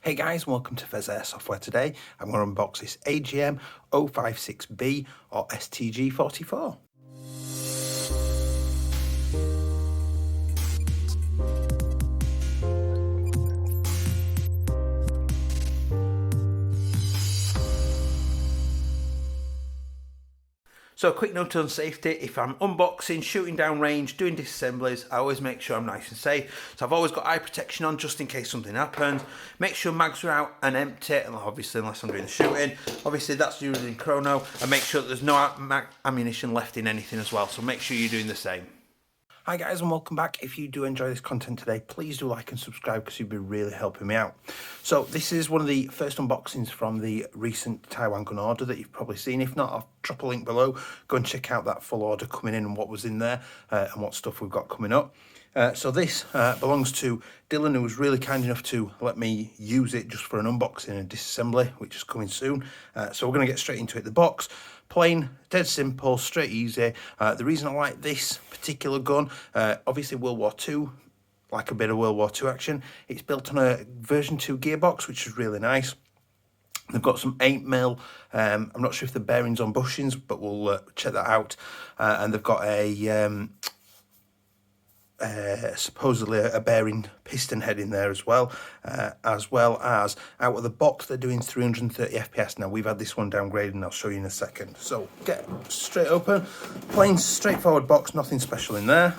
Hey guys, welcome to Pheas Airsoft. Today I'm going to unbox this AGM MP056B or StG 44. So a quick note on safety: if I'm unboxing, shooting down range, doing disassemblies, I always make sure I'm nice and safe. So I've always got eye protection on just in case something happens. Make sure mags are out and empty, and obviously unless I'm doing the shooting. Obviously that's using chrono, and make sure that there's no ammunition left in anything as well. So make sure you're doing the same. Hi guys and welcome back. If you do enjoy this content today, please do like and subscribe because you'd be really helping me out. So this is one of the first unboxings from the recent Taiwan gun order that you've probably seen. If not, I'll drop a link below. Go and check out that full order coming in and what was in there and what stuff we've got coming up. So this belongs to Dylan, who was really kind enough to let me use it just for an unboxing and disassembly, which is coming soon. So we're going to get straight into it. The box, plain, dead simple, straight easy. The reason I like this particular gun, obviously World War II, like a bit of World War II action. It's built on a version 2 gearbox, which is really nice. They've got some 8mm, I'm not sure if the bearings on bushings, but we'll check that out. And they've got a supposedly a bearing piston head in there as well as out of the box they're doing 330 FPS. Now we've had this one downgraded and I'll show you in a second. So get straight open, plain straightforward box, nothing special in there.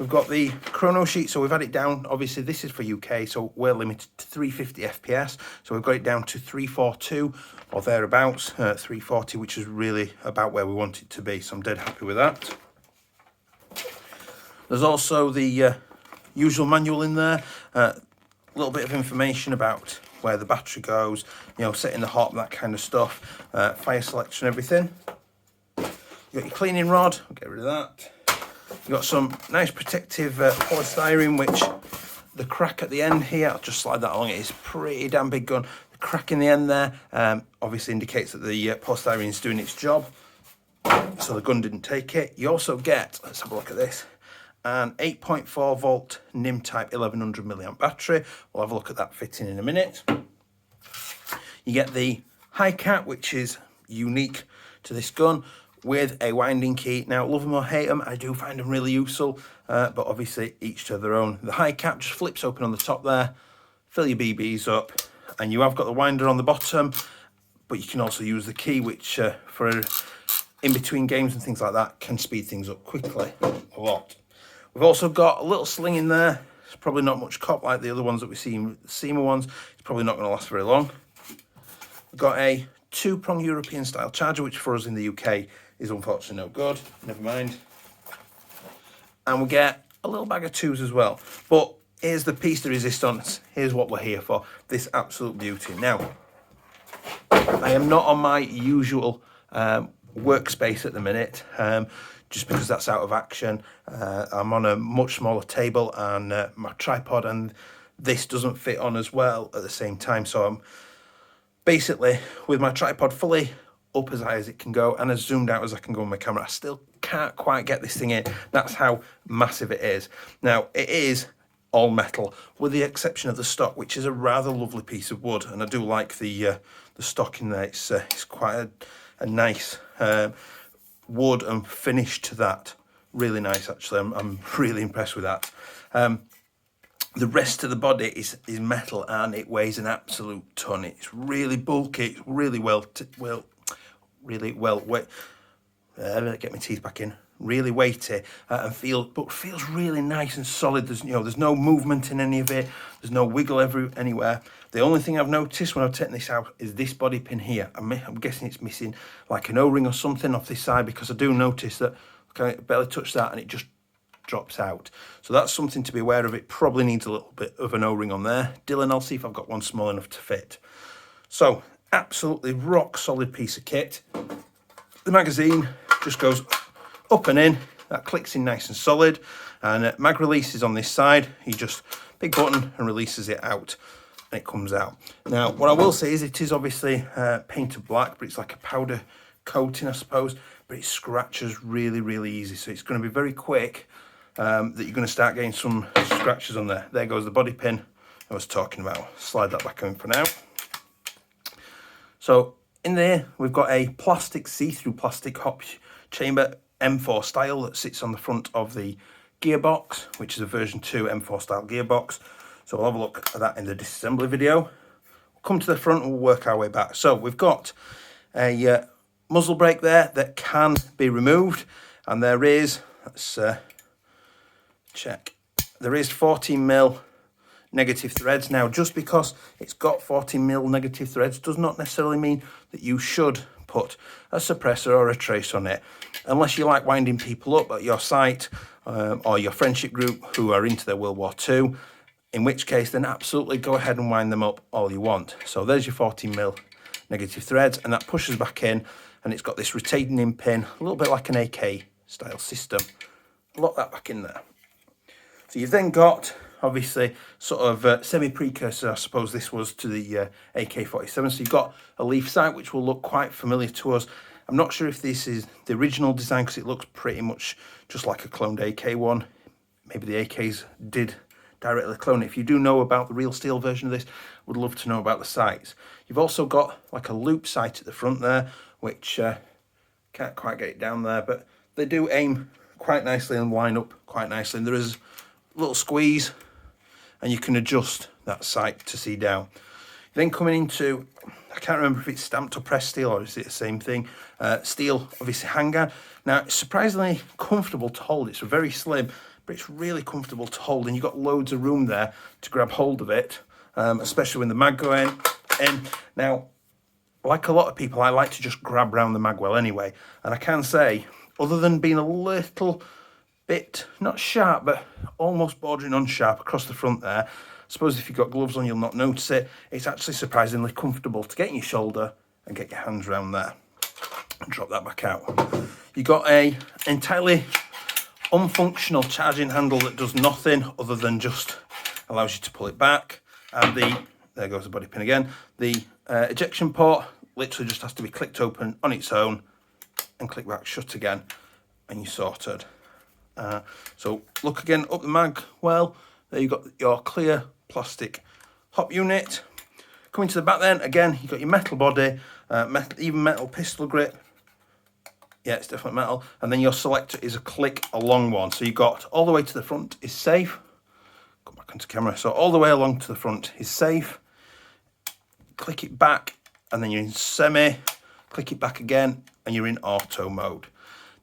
We've got the chrono sheet, so we've had it down. Obviously this is for UK, so we're limited to 350 FPS, so we've got it down to 342 or thereabouts, 340, which is really about where we want it to be, so I'm dead happy with that. There's also the usual manual in there, a little bit of information about where the battery goes, you know, setting the hop, that kind of stuff, fire selection, everything. You've got your cleaning rod, I'll get rid of that. You've got some nice protective polystyrene, which the crack at the end here, I'll just slide that along, it is pretty damn big gun. The crack in the end there obviously indicates that the polystyrene is doing its job, so the gun didn't take it. You also get, let's have a look at this, an 8.4 volt NIM type 1100 milliamp battery. We'll have a look at that fitting in a minute. You get the high cap, which is unique to this gun, with a winding key. Now, love them or hate them, I do find them really useful, but obviously each to their own. The high cap just flips open on the top there, fill your BBs up, and you have got the winder on the bottom, but you can also use the key, which for in between games and things like that can speed things up quickly a lot. We've also got a little sling in there. It's probably not much cop like the other ones that we see in the SEMA ones. It's probably not going to last very long. We've got a 2-prong European style charger, which for us in the UK is unfortunately no good. Never mind. And we get a little bag of twos as well. But here's the piece de resistance. Here's what we're here for. This absolute beauty. Now, I am not on my usual workspace at the minute. Just because that's out of action. I'm on a much smaller table and my tripod and this doesn't fit on as well at the same time. So I'm basically with my tripod fully up as high as it can go and as zoomed out as I can go on my camera. I still can't quite get this thing in. That's how massive it is. Now it is all metal with the exception of the stock, which is a rather lovely piece of wood. And I do like the stock in there. It's quite a nice wood and finish to that. Really nice, actually. I'm really impressed with that. The rest of the body is metal and it weighs an absolute ton. It's really bulky. It's really really well weight. Get my teeth back in. Really weighty and feels really nice and solid. There's no movement in any of it. There's no wiggle anywhere. The only thing I've noticed when I've taken this out is this body pin here. I'm guessing it's missing like an O-ring or something off this side, because I do notice that I barely touch that and it just drops out. So that's something to be aware of. It probably needs a little bit of an O-ring on there. Dylan, I'll see if I've got one small enough to fit. So absolutely rock solid piece of kit. The magazine just goes up and in. That clicks in nice and solid, and mag release is on this side. You just big button and releases it out and it comes out. Now what I will say is it is obviously painted black, but it's like a powder coating I suppose, but it scratches really easy, so it's going to be very quick that you're going to start getting some scratches on there. There goes the body pin, I was talking about. Slide that back in for now. So in there, we've got a plastic, see-through plastic hop chamber M4 style that sits on the front of the gearbox, which is a version 2 M4 style gearbox. So we'll have a look at that in the disassembly video. We'll come to the front and we'll work our way back. So we've got a muzzle brake there that can be removed, and there is, let's check, there is 14mm negative threads. Now, just because it's got 14mm negative threads does not necessarily mean that you should put a suppressor or a trace on it, unless you like winding people up at your site or your friendship group who are into their World War II, in which case then absolutely go ahead and wind them up all you want. So there's your 14mm negative threads, and that pushes back in, and it's got this retaining pin, a little bit like an AK style system. Lock that back in there. So you've then got, obviously, sort of semi-precursor, I suppose this was, to the AK-47. So you've got a leaf sight, which will look quite familiar to us. I'm not sure if this is the original design, because it looks pretty much just like a cloned AK one. Maybe the AKs did directly clone it. If you do know about the real steel version of this, would love to know about the sights. You've also got like a loop sight at the front there, which can't quite get it down there, but they do aim quite nicely and line up quite nicely. And there is a little squeeze, and you can adjust that sight to see down. Then coming into, I can't remember if it's stamped or pressed steel, or is it the same thing? Steel, obviously, handgun. Now, it's surprisingly comfortable to hold. It's very slim, but it's really comfortable to hold, and you've got loads of room there to grab hold of it, especially when the mag go in. Now, like a lot of people, I like to just grab round the mag well anyway, and I can say, other than being a little bit, not sharp, but almost bordering on sharp across the front there, I suppose if you've got gloves on you'll not notice it, it's actually surprisingly comfortable to get in your shoulder and get your hands around there. And drop that back out. You've got a entirely unfunctional charging handle that does nothing other than just allows you to pull it back, and there goes the body pin again. The ejection port literally just has to be clicked open on its own and click back shut again, and you're sorted. So look again up the mag well. There you've got your clear plastic hop unit. Coming to the back then, again, you've got your metal body, even metal pistol grip. Yeah, it's definitely metal. And then your selector is a click along one. So you've got all the way to the front is safe. Come back onto camera. So all the way along to the front is safe. Click it back, and then you're in semi. Click it back again, and you're in auto mode.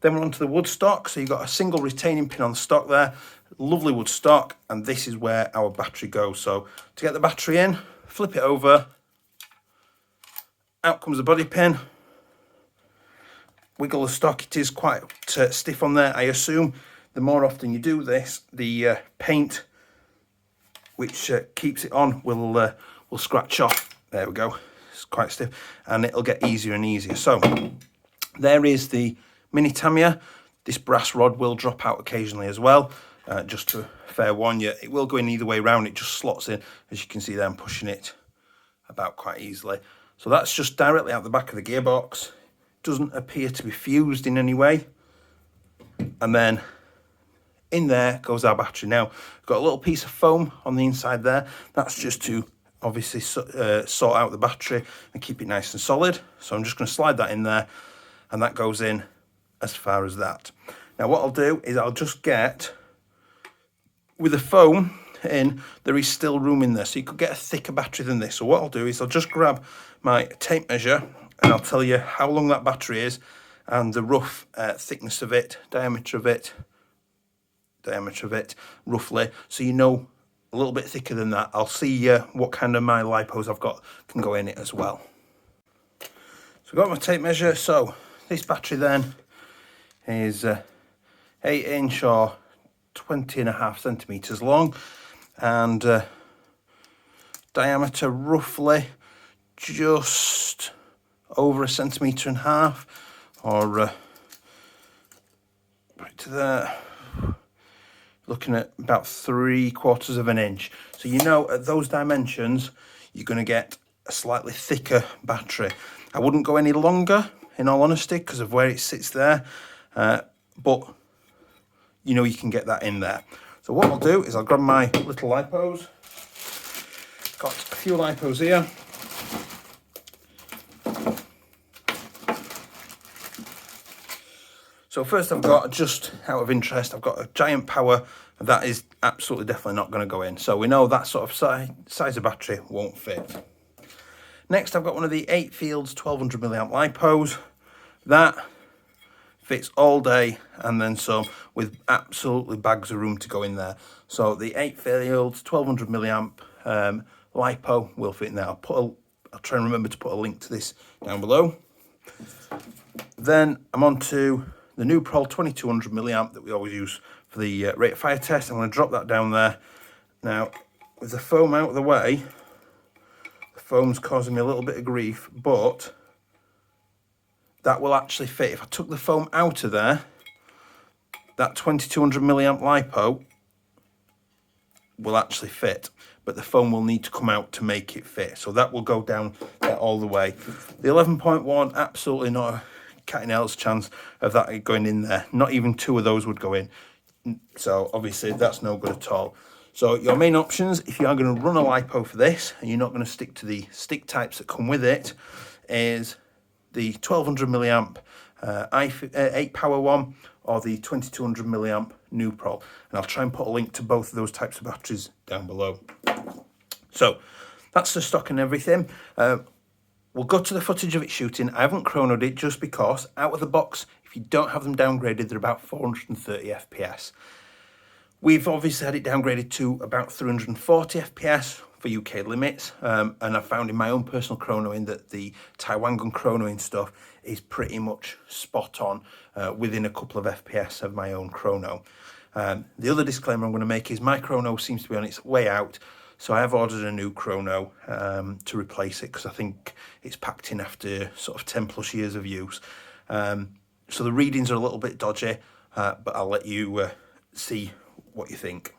Then we're onto the wood stock. So you've got a single retaining pin on the stock there. Lovely wood stock, and this is where our battery goes. So to get the battery in, flip it over. Out comes the body pin. Wiggle the stock. It is quite stiff on there. I assume the more often you do this, the paint which keeps it on will scratch off. There we go. It's quite stiff, and it'll get easier and easier. So there is the mini Tamiya. This brass rod will drop out occasionally as well. Just to fair warn you, it will go in either way around. It just slots in, as you can see there. I'm pushing it about quite easily. So that's just directly out the back of the gearbox. Doesn't appear to be fused in any way. And then in there goes our battery. Now, we've got a little piece of foam on the inside there. That's just to obviously sort out the battery and keep it nice and solid. So I'm just going to slide that in there, and that goes in as far as that. Now what I'll do is I'll just get, with the foam in, there is still room in there, so you could get a thicker battery than this. So what I'll do is I'll just grab my tape measure, and I'll tell you how long that battery is and the rough thickness of it, diameter of it, roughly, so you know a little bit thicker than that. I'll see what kind of my lipos I've got can go in it as well. So I've got my tape measure. So this battery then is 8-inch or 20.5 centimeters long, and diameter roughly just over 1.5 centimeters, or right to there, looking at about 3/4 of an inch. So you know at those dimensions you're going to get a slightly thicker battery. I wouldn't go any longer, in all honesty, because of where it sits there, but you know you can get that in there. So what I'll do is I'll grab my little lipos, got a few lipos here. So first I've got, just out of interest, I've got a giant power, and that is absolutely definitely not going to go in. So we know that sort of size of battery won't fit. Next I've got one of the 8 Fields 1200 milliamp lipos. That fits all day and then some, with absolutely bags of room to go in there. So the 8 Fields 1200 milliamp lipo will fit in there. I'll try and remember to put a link to this down below. Then I'm on to the new Prol 2200 milliamp that we always use for the rate of fire test. I'm going to drop that down there. Now, with the foam out of the way, the foam's causing me a little bit of grief, but that will actually fit. If I took the foam out of there, that 2200 milliamp lipo will actually fit, but the foam will need to come out to make it fit. So that will go down there all the way. The 11.1, absolutely not a cat and else chance of that going in there. Not even 2 of those would go in. So obviously that's no good at all. So your main options, if you are going to run a lipo for this and you're not going to stick to the stick types that come with it, is the 1200 milliamp 8 power one, or the 2200 milliamp new Prol. And I'll try and put a link to both of those types of batteries down below. So that's the stock and everything. We'll go to the footage of it shooting. I haven't chronoed it just because out of the box, if you don't have them downgraded, they're about 430 FPS. We've obviously had it downgraded to about 340 FPS for UK limits, and I've found in my own personal chronoing that the Taiwan gun chronoing stuff is pretty much spot on within a couple of FPS of my own chrono. The other disclaimer I'm going to make is my chrono seems to be on its way out, so I have ordered a new chrono to replace it because I think it's packed in after sort of 10 plus years of use. So the readings are a little bit dodgy, but I'll let you see what you think.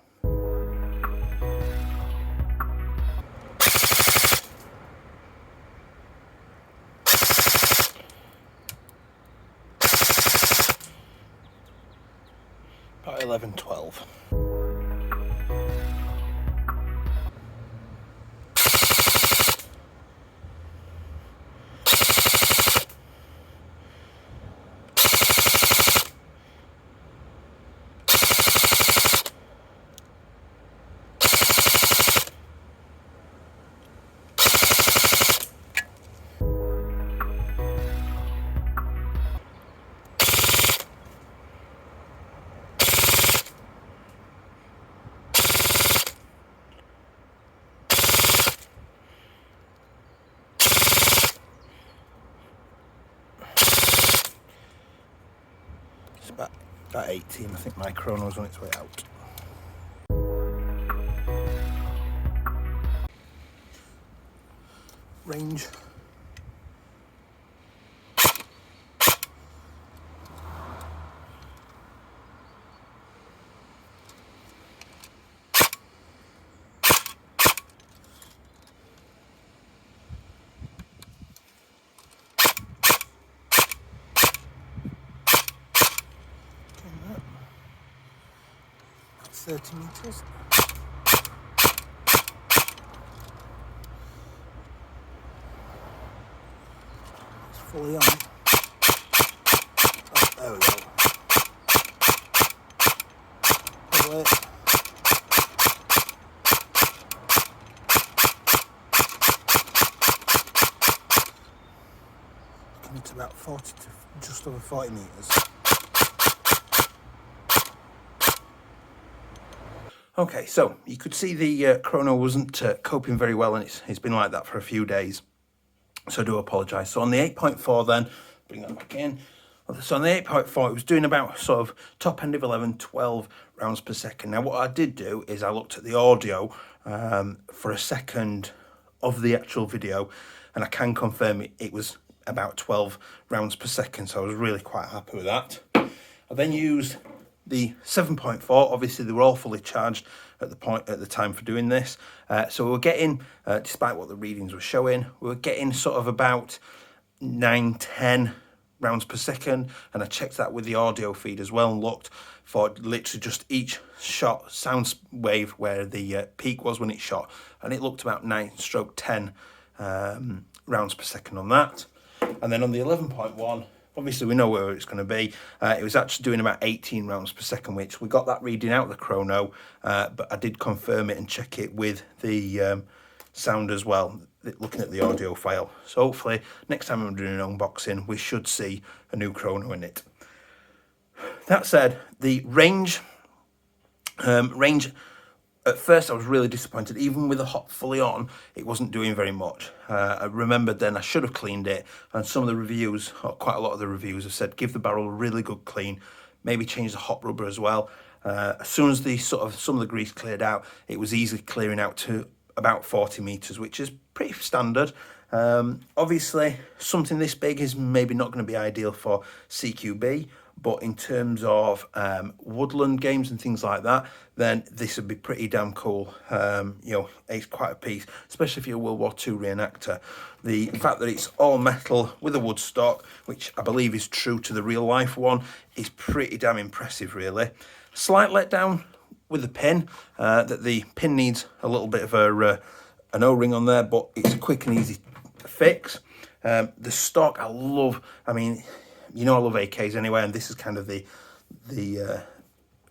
About 11-12. About 18, I think my chrono's on its way out. Range. That's 30 meters. It's fully on. Oh, there we go. Pull it. Coming to about 40 to just over 40 meters. Okay, so you could see the chrono wasn't coping very well, and it's been like that for a few days. So I do apologise. So on the 8.4 then, bring that back in. So on the 8.4, it was doing about sort of top end of 11, 12 rounds per second. Now what I did do is I looked at the audio for a second of the actual video, and I can confirm it was about 12 rounds per second. So I was really quite happy with that. I then used the 7.4, obviously they were all fully charged at the time for doing this. So we were getting, despite what the readings were showing, we were getting sort of about 9-10 rounds per second, and I checked that with the audio feed as well and looked for literally just each shot sound wave where the peak was when it shot, and it looked about 9/10 rounds per second on that. And then on the 11.1, obviously we know where it's going to be. It was actually doing about 18 rounds per second, which we got that reading out of the chrono, but I did confirm it and check it with the sound as well, looking at the audio file. So hopefully next time I'm doing an unboxing, we should see a new chrono in it. That said, the range, at first I was really disappointed. Even with the hop fully on, it wasn't doing very much. I remembered then I should have cleaned it, and some of the reviews, or quite a lot of the reviews, have said give the barrel a really good clean, maybe change the hop rubber as well. As soon as the some of the grease cleared out, it was easily clearing out to about 40 meters, which is pretty standard. Obviously, something this big is maybe not going to be ideal for CQB, but in terms of woodland games and things like that, then this would be pretty damn cool. You know, it's quite a piece, especially if you're a World War II reenactor. The fact that it's all metal with a wood stock, which I believe is true to the real life one, is pretty damn impressive, really. Slight letdown with the pin, that the pin needs a little bit of an O-ring on there, but it's a quick and easy fix. The stock I love. I mean, you know I love AKs anyway, and this is kind of the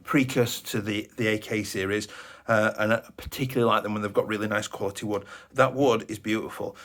precursor to the AK series, and I particularly like them when they've got really nice quality wood. That wood is beautiful.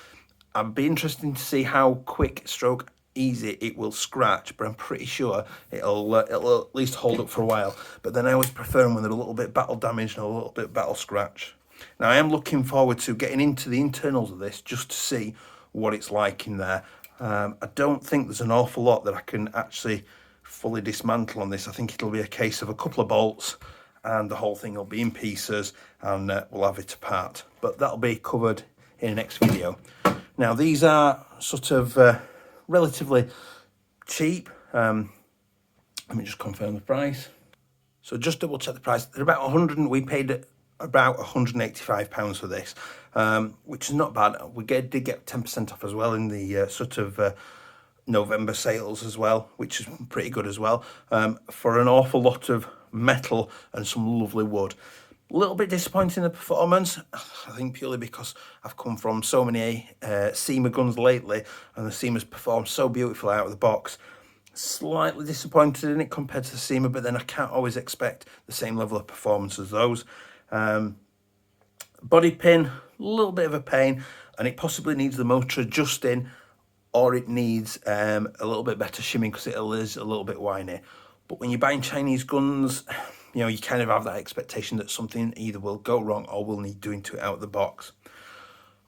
I'd be interested to see how quick stroke easy it will scratch, but I'm pretty sure it'll at least hold up for a while. But then I always prefer them when they're a little bit battle damaged and a little bit battle scratch. Now I am looking forward to getting into the internals of this just to see what it's like in there. I don't think there's an awful lot that I can actually fully dismantle on this. I think it'll be a case of a couple of bolts and the whole thing will be in pieces, and we'll have it apart. But that'll be covered in the next video. Now these are sort of relatively cheap. Let me just confirm the price. So just double check the price. They're about 100, we paid about £185 for this, which is not bad. We did get 10% off as well in the November sales as well, which is pretty good as well, for an awful lot of metal and some lovely wood. A little bit disappointing in the performance, I think purely because I've come from so many SEMA guns lately, and the SEMA's performed so beautifully out of the box. Slightly disappointed in it compared to the SEMA, but then I can't always expect the same level of performance as those. Body pin, a little bit of a pain, and it possibly needs the motor adjusting, or it needs a little bit better shimming because it is a little bit whiny. But when you're buying Chinese guns, you know, you kind of have that expectation that something either will go wrong or will need doing to it out of the box.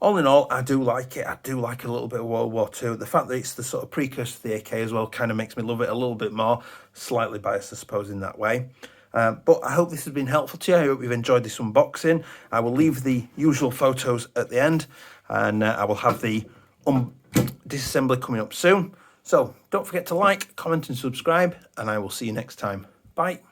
All in all, I do like it. I do like a little bit of World War II. The fact that it's the sort of precursor to the AK as well kind of makes me love it a little bit more. Slightly biased, I suppose, in that way. But I hope this has been helpful to you. I hope you've enjoyed this unboxing. I will leave the usual photos at the end, and I will have the disassembly coming up soon. So don't forget to like, comment and subscribe, and I will see you next time. Bye.